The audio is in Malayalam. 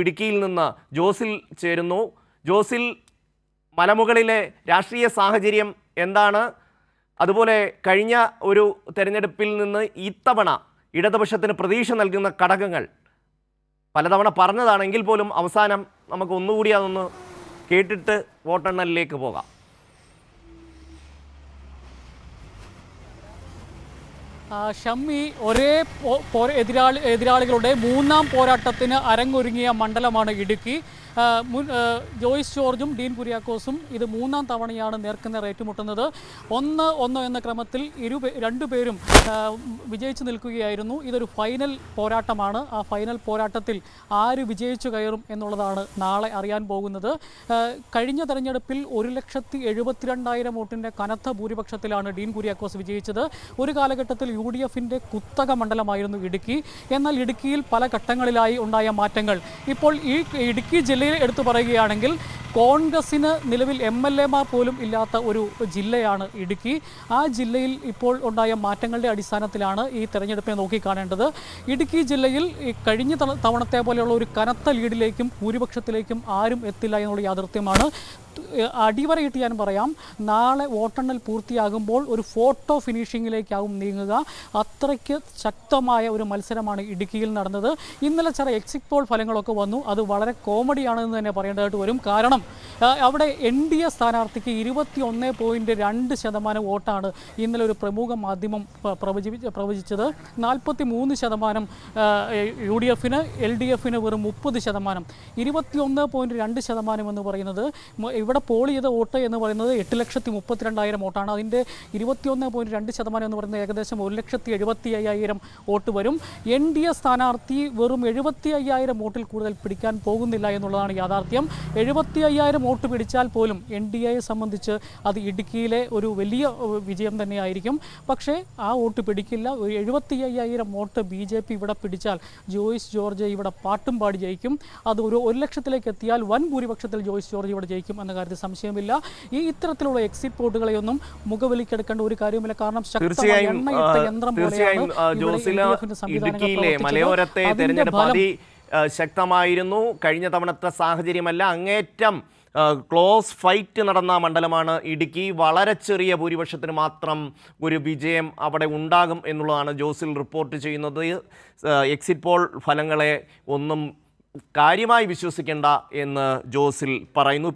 ഇടുക്കിയിൽ നിന്ന് ജോസിൽ ചേരുന്നു. ജോസിൽ, മലമുകളിലെ രാഷ്ട്രീയ സാഹചര്യം എന്താണ്? അതുപോലെ കഴിഞ്ഞ ഒരു തെരഞ്ഞെടുപ്പിൽ നിന്ന് ഇത്തവണ ഇടതുപക്ഷത്തിന് പ്രതീക്ഷ നൽകുന്ന ഘടകങ്ങൾ പലതവണ പറഞ്ഞതാണെങ്കിൽ പോലും അവസാനം നമുക്ക് ഒന്നുകൂടി അതൊന്ന് കേട്ടിട്ട് വോട്ടെണ്ണലിലേക്ക് പോകാം. ഷമ്മി, ഒരേ എതിരാളികളുടെ മൂന്നാം പോരാട്ടത്തിന് അരങ്ങൊരുങ്ങിയ മണ്ഡലമാണ് ഇടുക്കി. ജോയ്സ് ജോർജും ഡീൻ കുര്യാക്കോസും ഇത് മൂന്നാം തവണയാണ് നേർക്കുനേർ ഏറ്റുമുട്ടുന്നത്. 1-1 എന്ന ക്രമത്തിൽ രണ്ടുപേരും വിജയിച്ചു നിൽക്കുകയായിരുന്നു. ഇതൊരു ഫൈനൽ പോരാട്ടമാണ്. ആ ഫൈനൽ പോരാട്ടത്തിൽ ആര് വിജയിച്ചു കയറും എന്നുള്ളതാണ് നാളെ അറിയാൻ പോകുന്നത്. കഴിഞ്ഞ തെരഞ്ഞെടുപ്പിൽ 1,72,000 വോട്ടിൻ്റെ കനത്ത ഭൂരിപക്ഷത്തിലാണ് ഡീൻ കുര്യാക്കോസ് വിജയിച്ചത്. ഒരു കാലഘട്ടത്തിൽ UDFിൻ്റെ കുത്തക മണ്ഡലമായിരുന്നു ഇടുക്കി. എന്നാൽ ഇടുക്കിയിൽ പല ഘട്ടങ്ങളിലായി ഉണ്ടായ മാറ്റങ്ങൾ. ഇപ്പോൾ ഈ ഇടുക്കി ജില്ലയിൽ എടുത്തു പറയുകയാണെങ്കിൽ കോൺഗ്രസിന് നിലവിൽ MLA മാർ പോലും ഇല്ലാത്ത ഒരു ജില്ലയാണ് ഇടുക്കി. ആ ജില്ലയിൽ ഇപ്പോൾ ഉണ്ടായ മാറ്റങ്ങളുടെ അടിസ്ഥാനത്തിലാണ് ഈ തെരഞ്ഞെടുപ്പിനെ നോക്കിക്കാണേണ്ടത്. ഇടുക്കി ജില്ലയിൽ കഴിഞ്ഞ തവണത്തെ പോലെയുള്ള ഒരു കനത്ത ലീഡിലേക്കും ഭൂരിപക്ഷത്തിലേക്കും ആരും എത്തില്ല എന്നുള്ള യാഥാർത്ഥ്യമാണ്. അടിവരയിട്ട് ഞാൻ പറയാം, നാളെ വോട്ടെണ്ണൽ പൂർത്തിയാകുമ്പോൾ ഒരു ഫോട്ടോ ഫിനിഷിങ്ങിലേക്കാവും നീങ്ങുക. അത്രയ്ക്ക് ശക്തമായ ഒരു മത്സരമാണ് ഇടുക്കിയിൽ നടന്നത്. ഇന്നലെ ചില എക്സിറ്റ് പോൾ ഫലങ്ങളൊക്കെ വന്നു. അത് വളരെ കോമഡിയാണെന്ന് തന്നെ പറയേണ്ടതായിട്ട് വരും. കാരണം അവിടെ NDA സ്ഥാനാർത്ഥിക്ക് 21.2% വോട്ടാണ് ഇന്നലെ ഒരു പ്രമുഖ മാധ്യമം പ്രവചിച്ചത്. 43% UDFിന്, LDFിന് വെറും 30%. 21.2% എന്ന് പറയുന്നത്, ഇവിടെ പോൾ ചെയ്ത വോട്ട് എന്ന് പറയുന്നത് 8,32,000 വോട്ടാണ്. അതിൻ്റെ 21.2% എന്ന് പറയുന്നത് ഏകദേശം 1,75,000 വോട്ട് വരും. NDA സ്ഥാനാർത്ഥി വെറും 75,000 വോട്ടിൽ കൂടുതൽ പിടിക്കാൻ പോകുന്നില്ല എന്നുള്ളതാണ് യാഥാർത്ഥ്യം. 75,000 വോട്ട് പിടിച്ചാൽ പോലും NDAയെ സംബന്ധിച്ച് അത് ഇടുക്കിയിലെ ഒരു വലിയ വിജയം തന്നെയായിരിക്കും. പക്ഷേ ആ വോട്ട് പിടിക്കില്ല. ഒരു 75,000 വോട്ട് BJP ഇവിടെ പിടിച്ചാൽ ജോയ്സ് ജോർജ് ഇവിടെ പാട്ടും പാടി ജയിക്കും. അത് ഒരു 1,00,000-ലേക്ക് എത്തിയാൽ വൻ ഭൂരിപക്ഷത്തിൽ ജോയ്സ് ജോർജ് ഇവിടെ ജയിക്കും എന്ന കാര്യത്തിൽ സംശയമില്ല. ഇത്തരത്തിലുള്ള എക്സിറ്റ് പോട്ടുകളെയൊന്നും മുഖവിലിക്കെടുക്കേണ്ട ഒരു കാര്യമില്ല. കാരണം ശക്തമായ എണ്ണയിട്ട യന്ത്രം പോലെയാണ് ഇടുക്കിയിലെ മലയോരത്തെ തെരഞ്ഞെടുപ്പ് ശക്തമായിരുന്നു. കഴിഞ്ഞ തവണത്തെ സാഹചര്യമല്ല, അങ്ങേറ്റം ക്ലോസ് ഫൈറ്റ് നടന്ന മണ്ഡലമാണ് ഇടുക്കി. വളരെ ചെറിയ ഭൂരിപക്ഷത്തിന് മാത്രം ഒരു വിജയം അവിടെ ഉണ്ടാകും എന്നുള്ളതാണ് ജോസിൽ റിപ്പോർട്ട് ചെയ്യുന്നത്. എക്സിറ്റ് പോൾ ഫലങ്ങളെ ഒന്നും കാര്യമായി വിശ്വസിക്കേണ്ട എന്ന് ജോസിൽ പറയുന്നു.